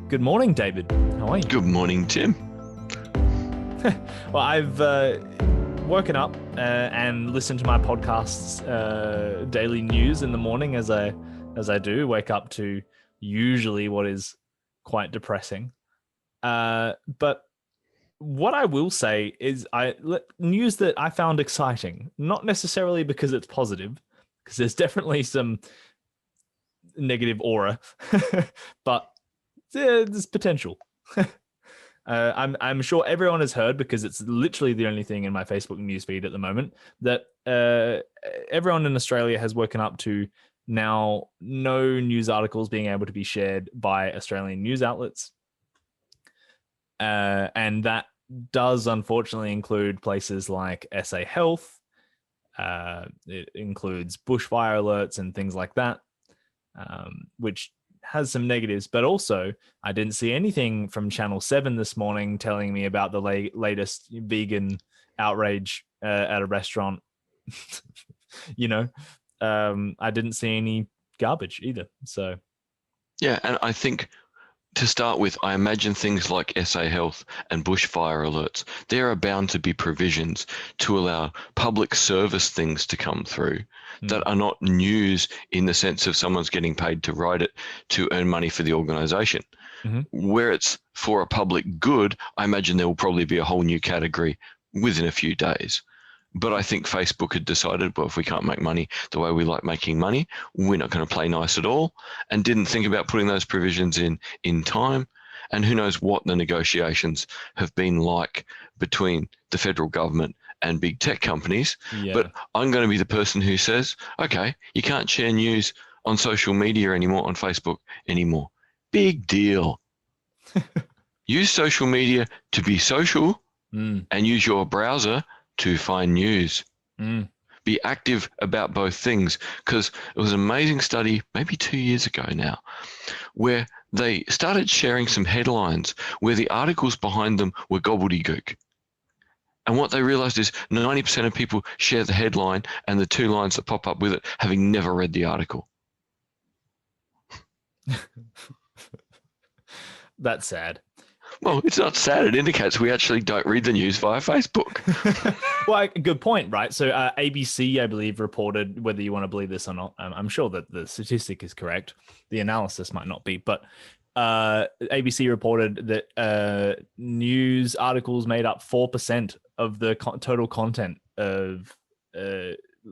Good morning, David. How are you? Good morning, Tim. Well, I've woken up and listened to my podcast's daily news in the morning, as I do. Wake up to usually what is quite depressing. But what I will say is news that I found exciting, not necessarily because it's positive, because there's definitely some negative aura, but there's potential. I'm sure everyone has heard, because it's literally the only thing in my Facebook newsfeed at the moment, that everyone in Australia has woken up to now no news articles being able to be shared by Australian news outlets. And that does unfortunately include places like SA Health. It includes bushfire alerts and things like that, which has some negatives. But also, I didn't see anything from Channel 7 this morning telling me about the latest vegan outrage at a restaurant. I didn't see any garbage either. So Yeah, and I think to start with, I imagine things like SA Health and bushfire alerts, there are bound to be provisions to allow public service things to come through that are not news in the sense of someone's getting paid to write it to earn money for the organisation. Where it's for a public good, I imagine there will probably be a whole new category within a few days. But I think Facebook had decided, well, if we can't make money the way we like making money, we're not going to play nice at all, and didn't think about putting those provisions in time. And who knows what the negotiations have been like between the federal government and big tech companies. Yeah. But I'm going to be the person who says, okay, you can't share news on social media anymore, on Facebook anymore. Big deal. Use social media to be social and use your browser to find news. Be active about both things, because it was an amazing study maybe 2 years ago now where they started sharing some headlines where the articles behind them were gobbledygook. And what they realized is 90% of people share the headline and the two lines that pop up with it, having never read the article. That's sad. Well, it's not sad. It indicates we actually don't read the news via Facebook. Well, good point, right? So ABC, I believe, reported, whether you want to believe this or not, I'm sure that the statistic is correct. The analysis might not be, but ABC reported that news articles made up 4% of the total content of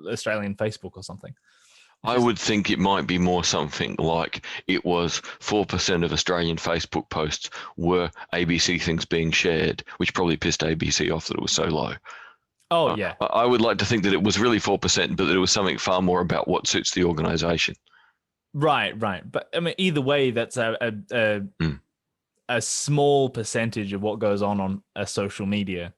Australian Facebook or something. I would think it might be more something like it was 4% of Australian Facebook posts were ABC things being shared, which probably pissed ABC off that it was so low. Oh, yeah. I would like to think that it was really 4%, but that it was something far more about what suits the organisation. Right. But I mean, either way, that's a small percentage of what goes on a social media.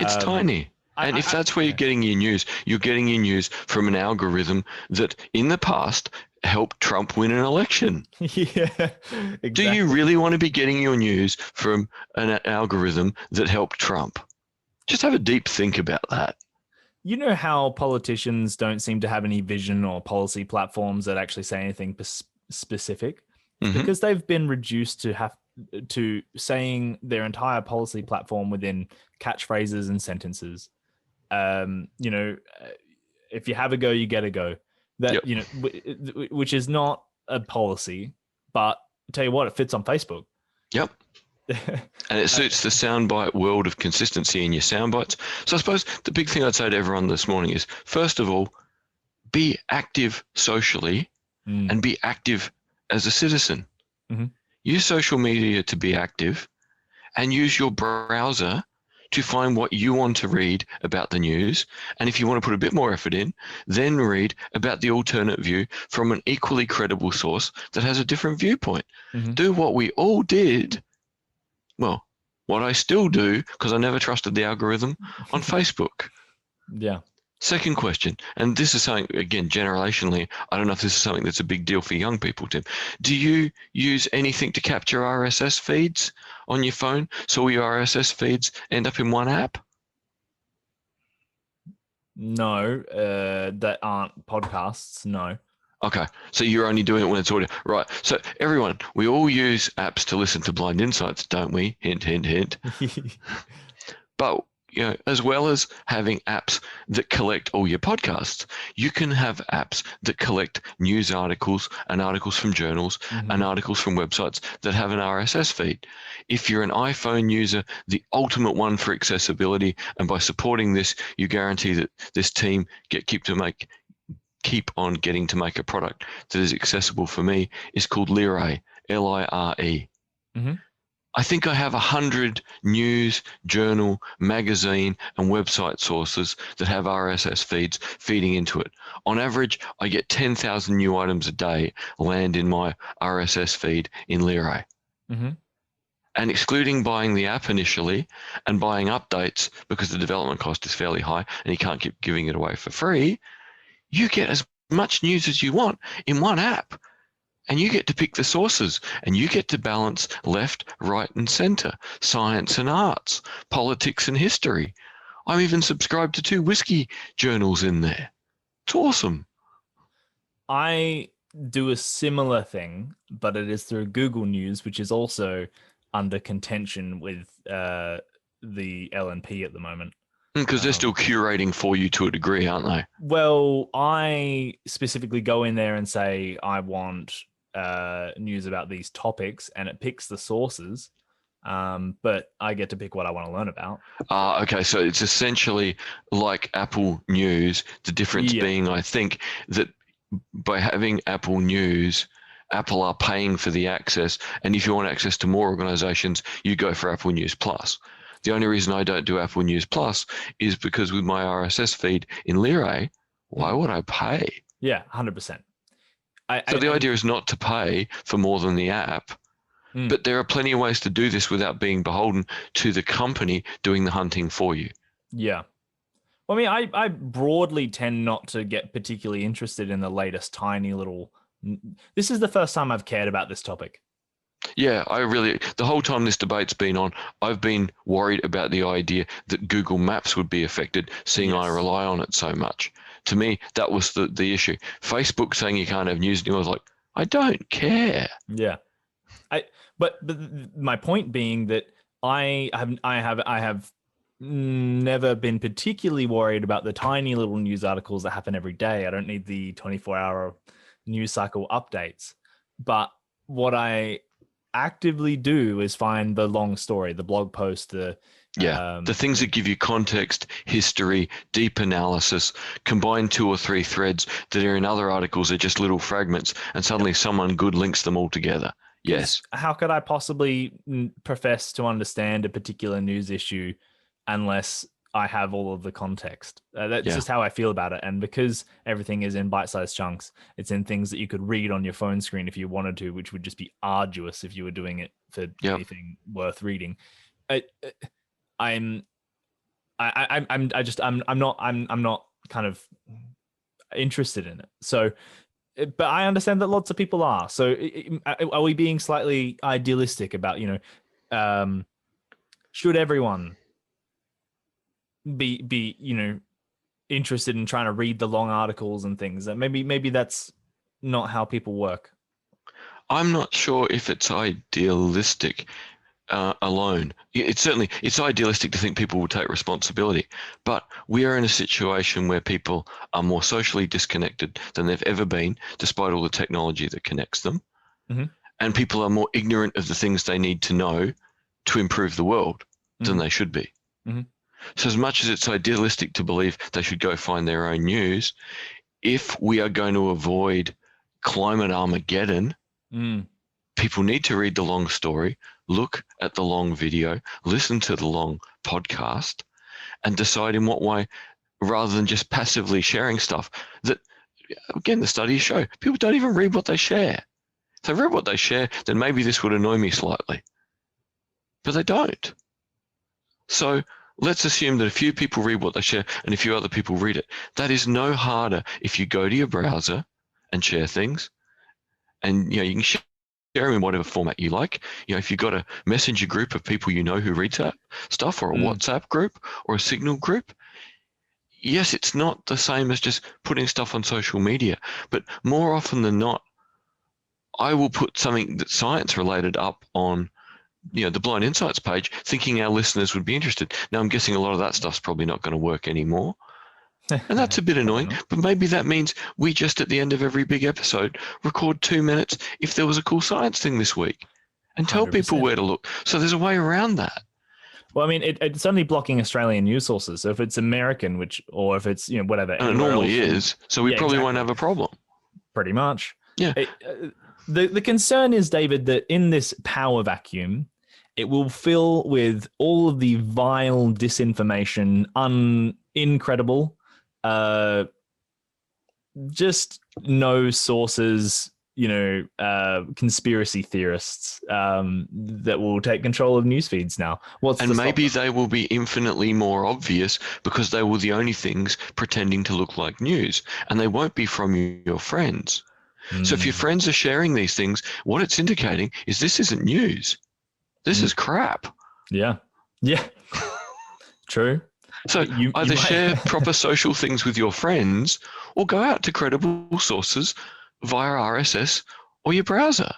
It's tiny. And if that's where you're getting your news from an algorithm that in the past helped Trump win an election. Yeah, exactly. Do you really want to be getting your news from an algorithm that helped Trump? Just have a deep think about that. You know how politicians don't seem to have any vision or policy platforms that actually say anything specific? Because they've been reduced to saying their entire policy platform within catchphrases and sentences. If you have a go, you get a go. That, which is not a policy, but I tell you what, it fits on Facebook. Yep. And it suits the soundbite world of consistency in your soundbites. So I suppose the big thing I'd say to everyone this morning is, first of all, be active socially and be active as a citizen. Use social media to be active, and use your browser to find what you want to read about the news. And if you want to put a bit more effort in, then read about the alternate view from an equally credible source that has a different viewpoint. Do what we all did. Well, what I still do, because I never trusted the algorithm, on Facebook. Yeah. Second question, and this is something, again, generationally, I don't know if this is something that's a big deal for young people, Tim. Do you use anything to capture RSS feeds on your phone so all your RSS feeds end up in one app? No, that aren't podcasts, no. Okay, so you're only doing it when it's audio, right? So everyone, we all use apps to listen to Blind Insights, don't we? Hint, hint, hint. But as well as having apps that collect all your podcasts, you can have apps that collect news articles and articles from journals and articles from websites that have an RSS feed. If you're an iPhone user, the ultimate one for accessibility, and by supporting this, you guarantee that this team keep on getting to make a product that is accessible for me, is called Lire, Lire. I think I have 100 news, journal, magazine, and website sources that have RSS feeds feeding into it. On average, I get 10,000 new items a day land in my RSS feed in Lire. And excluding buying the app initially and buying updates because the development cost is fairly high and you can't keep giving it away for free, you get as much news as you want in one app. And you get to pick the sources, and you get to balance left, right, and center, science and arts, politics and history. I'm even subscribed to 2 whiskey journals in there. It's awesome. I do a similar thing, but it is through Google News, which is also under contention with the LNP at the moment. Because they're still curating for you to a degree, aren't they? Well, I specifically go in there and say, I want news about these topics, and it picks the sources, but I get to pick what I want to learn about. Okay, so it's essentially like Apple News, the difference being, I think, that by having Apple News, Apple are paying for the access, and if you want access to more organizations, you go for Apple News Plus. The only reason I don't do Apple News Plus is because with my RSS feed in Lire, why would I pay? Yeah, 100%. So the idea is not to pay for more than the app, but there are plenty of ways to do this without being beholden to the company doing the hunting for you. Yeah. Well, I mean, I broadly tend not to get particularly interested in the latest tiny little... This is the first time I've cared about this topic. Yeah, the whole time this debate's been on, I've been worried about the idea that Google Maps would be affected, seeing I rely on it so much. To me, that was the issue. Facebook saying you can't have news, and I was like, I don't care. Yeah, but my point being that I have never been particularly worried about the tiny little news articles that happen every day. I don't need the 24-hour news cycle updates. But what I actively do is find the long story, the blog post, the things that give you context, history, deep analysis, combine 2 or 3 threads that are in other articles are just little fragments, and suddenly someone good links them all together. Yes. How could I possibly profess to understand a particular news issue unless I have all of the context? That's just how I feel about it. And because everything is in bite-sized chunks, it's in things that you could read on your phone screen if you wanted to, which would just be arduous if you were doing it for anything worth reading. I'm not kind of interested in it. So, but I understand that lots of people are. So, are we being slightly idealistic about, should everyone be interested in trying to read the long articles and things? That maybe that's not how people work. I'm not sure if it's idealistic alone. It's idealistic to think people will take responsibility, but we are in a situation where people are more socially disconnected than they've ever been, despite all the technology that connects them. And people are more ignorant of the things they need to know to improve the world than they should be. So as much as it's idealistic to believe they should go find their own news, if we are going to avoid climate Armageddon, people need to read the long story, look at the long video, listen to the long podcast, and decide in what way, rather than just passively sharing stuff that, again, the studies show people don't even read what they share. If they read what they share, then maybe this would annoy me slightly. But they don't. So let's assume that a few people read what they share and a few other people read it. That is no harder if you go to your browser and share things. And you can share them in whatever format you like. If you've got a messenger group of people who read that stuff, or a WhatsApp group or a Signal group, yes, it's not the same as just putting stuff on social media, but more often than not, I will put something that's science related up on the Blind Insights page, thinking our listeners would be interested. Now, I'm guessing a lot of that stuff's probably not going to work anymore. And that's a bit annoying, but maybe that means we just at the end of every big episode record 2 minutes if there was a cool science thing this week and tell 100%. people where to look. So there's a way around that. Well, I mean, it's only blocking Australian news sources. So if it's American, or if it's, whatever. And it normally is. So we probably won't have a problem. Pretty much. Yeah. The concern is, David, that in this power vacuum, it will fill with all of the vile disinformation, incredible, just no sources, conspiracy theorists that will take control of news feeds now. And maybe they will be infinitely more obvious because they were the only things pretending to look like news, and they won't be from your friends. So if your friends are sharing these things, what it's indicating is this isn't news. This is crap. Yeah. Yeah. True. So either share proper social things with your friends or go out to credible sources via RSS or your browser.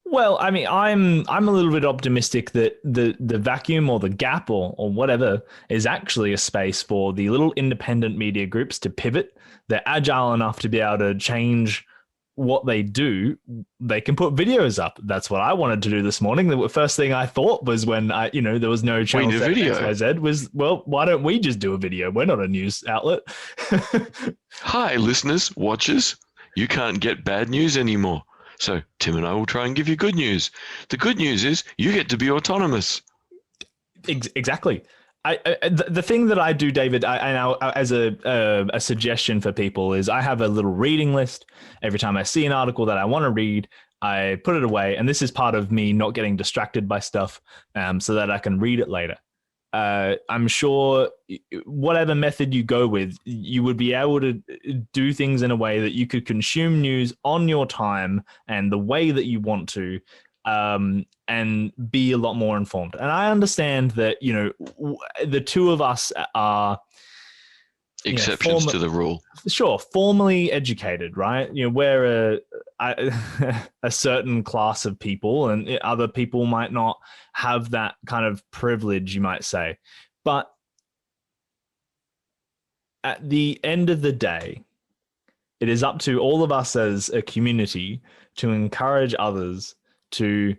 Well, I mean, I'm a little bit optimistic that the vacuum or the gap or whatever is actually a space for the little independent media groups to pivot. They're agile enough to be able to change what they do. They can put videos up. That's what I wanted to do this morning. The first thing I thought was when there was no channel XYZ was, well, why don't we just do a video? We're not a news outlet. Hi, listeners, watchers. You can't get bad news anymore. So Tim and I will try and give you good news. The good news is you get to be autonomous. Exactly. The thing that I do, David, as a suggestion for people is I have a little reading list. Every time I see an article that I want to read, I put it away. And this is part of me not getting distracted by stuff so that I can read it later. I'm sure whatever method you go with, you would be able to do things in a way that you could consume news on your time and the way that you want to. And be a lot more informed. And I understand that, the two of us are exceptions to the rule. Sure, formally educated, right? We're a certain class of people, and other people might not have that kind of privilege, you might say. But at the end of the day, it is up to all of us as a community to encourage others to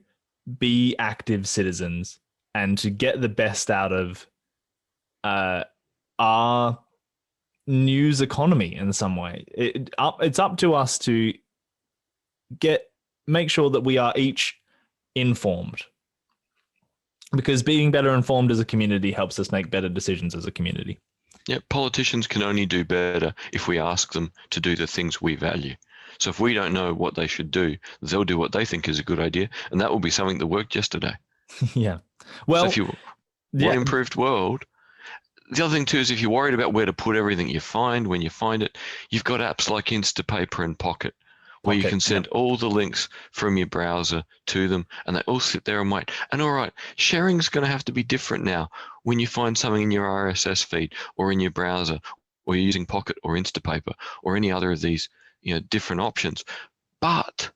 be active citizens and to get the best out of our news economy in some way. It's up to us to make sure that we are each informed, because being better informed as a community helps us make better decisions as a community. Yeah, politicians can only do better if we ask them to do the things we value. So if we don't know what they should do, they'll do what they think is a good idea, and that will be something that worked yesterday. Yeah. Well, so if you want an improved world, the other thing too is if you're worried about where to put everything you find when you find it, you've got apps like Instapaper and Pocket, where you can send all the links from your browser to them, and they all sit there and wait. And all right, sharing is going to have to be different now when you find something in your RSS feed or in your browser, or you're using Pocket or Instapaper or any other of these different options. But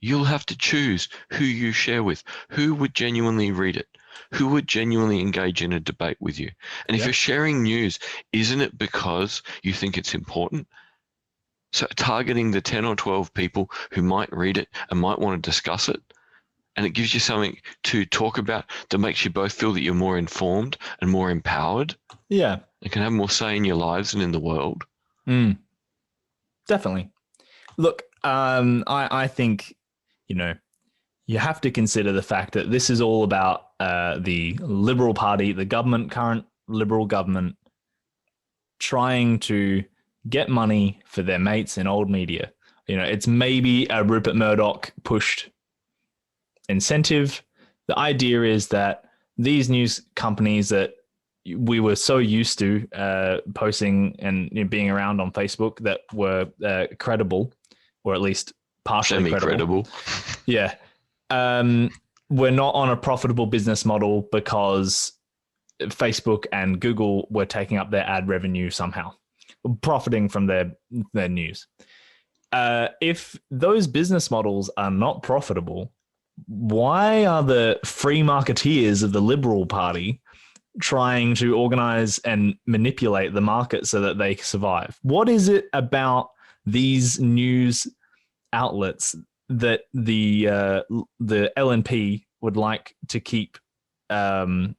you'll have to choose who you share with, who would genuinely read it, who would genuinely engage in a debate with you. And if you're sharing news, isn't it because you think it's important? So targeting the 10 or 12 people who might read it and might want to discuss it, and it gives you something to talk about that makes you both feel that you're more informed and more empowered. Yeah. And can have more say in your lives and in the world. Definitely. Look, I think, you have to consider the fact that this is all about the Liberal Party, the government, current Liberal government, trying to get money for their mates in old media. It's maybe a Rupert Murdoch pushed incentive. The idea is that these news companies that we were so used to posting and being around on Facebook that were credible, or at least partially credible. Yeah. We're not on a profitable business model because Facebook and Google were taking up their ad revenue somehow, profiting from their news. If those business models are not profitable, why are the free marketeers of the Liberal Party trying to organize and manipulate the market so that they survive? What is it about these news outlets that the LNP would like to keep in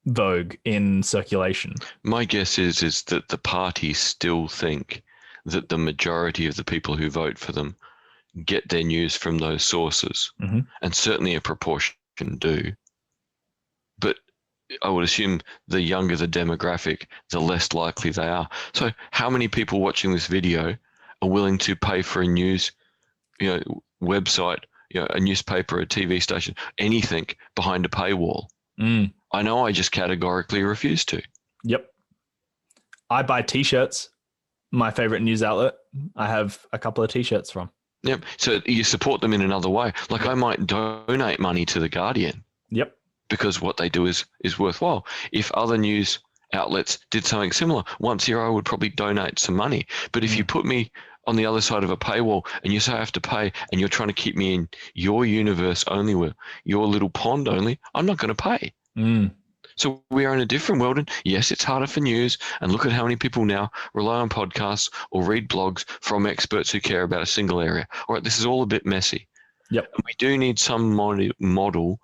vogue, in circulation? My guess is that the parties still think that the majority of the people who vote for them get their news from those sources, and certainly a proportion do. But I would assume the younger the demographic, the less likely they are. So how many people watching this video are willing to pay for a news, website, a newspaper, a TV station, anything behind a paywall? I know I just categorically refuse to. Yep. I buy T-shirts. My favorite news outlet. I have a couple of T-shirts from. Yep. So you support them in another way. Like I might donate money to The Guardian. Yep. Because what they do is worthwhile. If other news outlets did something similar, once a year I would probably donate some money. But if you put me on the other side of a paywall and you say I have to pay and you're trying to keep me in your universe only, with your little pond only, I'm not going to pay. So we are in a different world, and yes, it's harder for news, and look at how many people now rely on podcasts or read blogs from experts who care about a single area. All right, this is all a bit messy. Yep. And we do need some model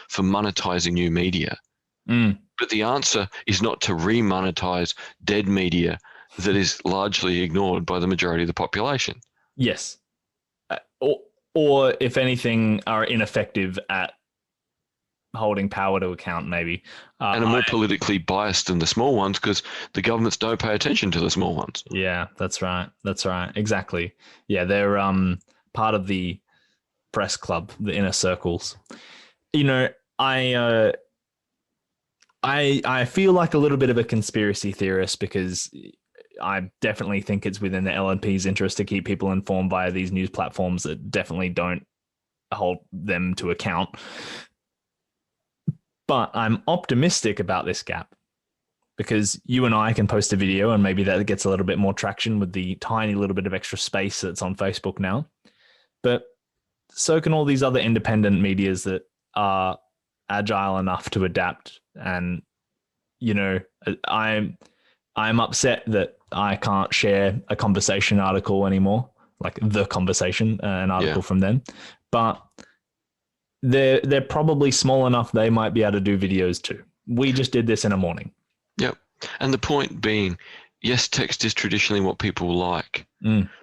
for monetizing new media. But the answer is not to remonetize dead media that is largely ignored by the majority of the population. Yes. Or if anything, are ineffective at holding power to account, maybe. And are more politically biased than the small ones because the governments don't pay attention to the small ones. Yeah, that's right. That's right. Exactly. Yeah, they're part of the press club, the inner circles. I feel like a little bit of a conspiracy theorist because I definitely think it's within the LNP's interest to keep people informed via these news platforms that definitely don't hold them to account. But I'm optimistic about this gap because you and I can post a video and maybe that gets a little bit more traction with the tiny little bit of extra space that's on Facebook now. But so can all these other independent medias that are agile enough to adapt. And, I'm upset that I can't share a Conversation article anymore, like The Conversation, an article from them. But they're probably small enough they might be able to do videos too. We just did this in a morning. Yep. And the point being, yes, text is traditionally what people like,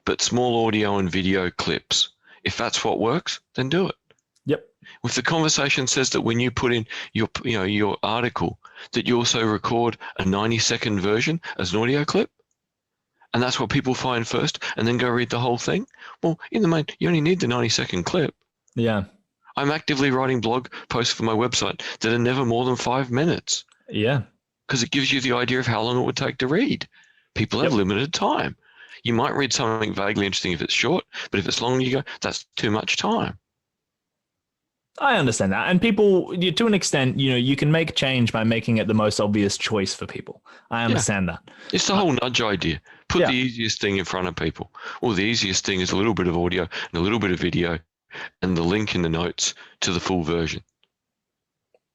but small audio and video clips, if that's what works, then do it. Yep. If the Conversation says that when you put in your article, that you also record a 90-second version as an audio clip, and that's what people find first, and then go read the whole thing, well, in the main, you only need the 90-second clip. Yeah. I'm actively writing blog posts for my website that are never more than 5 minutes. Yeah. Because it gives you the idea of how long it would take to read. People have limited time. You might read something vaguely interesting if it's short, but if it's long, you go, that's too much time. I understand that. And people, to an extent, you can make change by making it the most obvious choice for people. I understand that. It's the whole nudge idea. Put the easiest thing in front of people. Well, the easiest thing is a little bit of audio and a little bit of video and the link in the notes to the full version.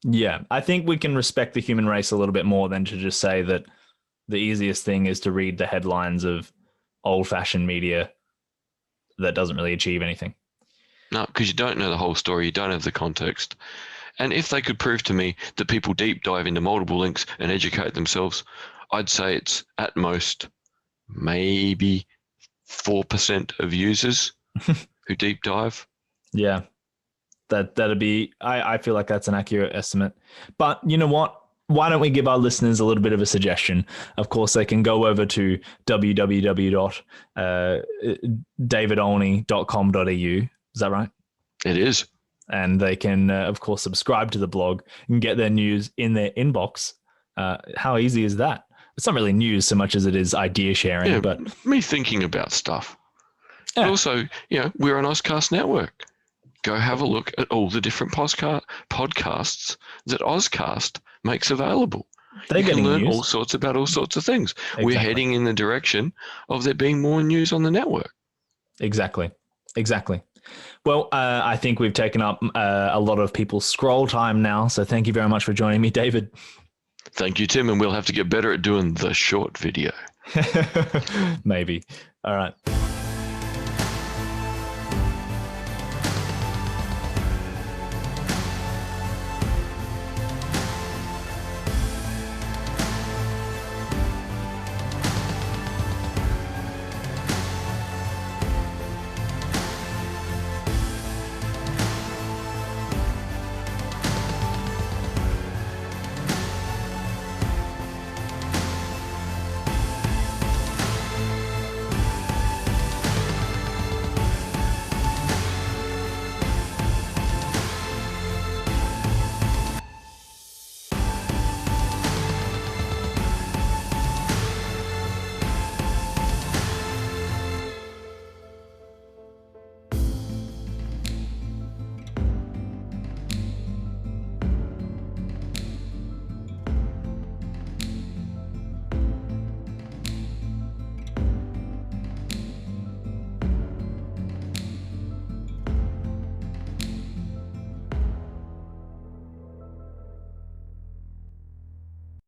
Yeah, I think we can respect the human race a little bit more than to just say that the easiest thing is to read the headlines of old-fashioned media that doesn't really achieve anything. No, because you don't know the whole story. You don't have the context. And if they could prove to me that people deep dive into multiple links and educate themselves, I'd say it's at most maybe 4% of users who deep dive. Yeah, that'd be, I feel like that's an accurate estimate. But you know what? Why don't we give our listeners a little bit of a suggestion? Of course, they can go over to www.davidolney.com.au. Is that right? It is. And they can, of course, subscribe to the blog and get their news in their inbox. How easy is that? It's not really news so much as it is idea sharing. But me thinking about stuff. Yeah. But also, we're an Ozcast network. Go have a look at all the different podcasts that Ozcast makes available. They're You can getting learn news. all sorts about all sorts of things. Exactly. We're heading in the direction of there being more news on the network. Exactly. Well, I think we've taken up a lot of people's scroll time now. So thank you very much for joining me, David. Thank you, Tim. And we'll have to get better at doing the short video. Maybe. All right.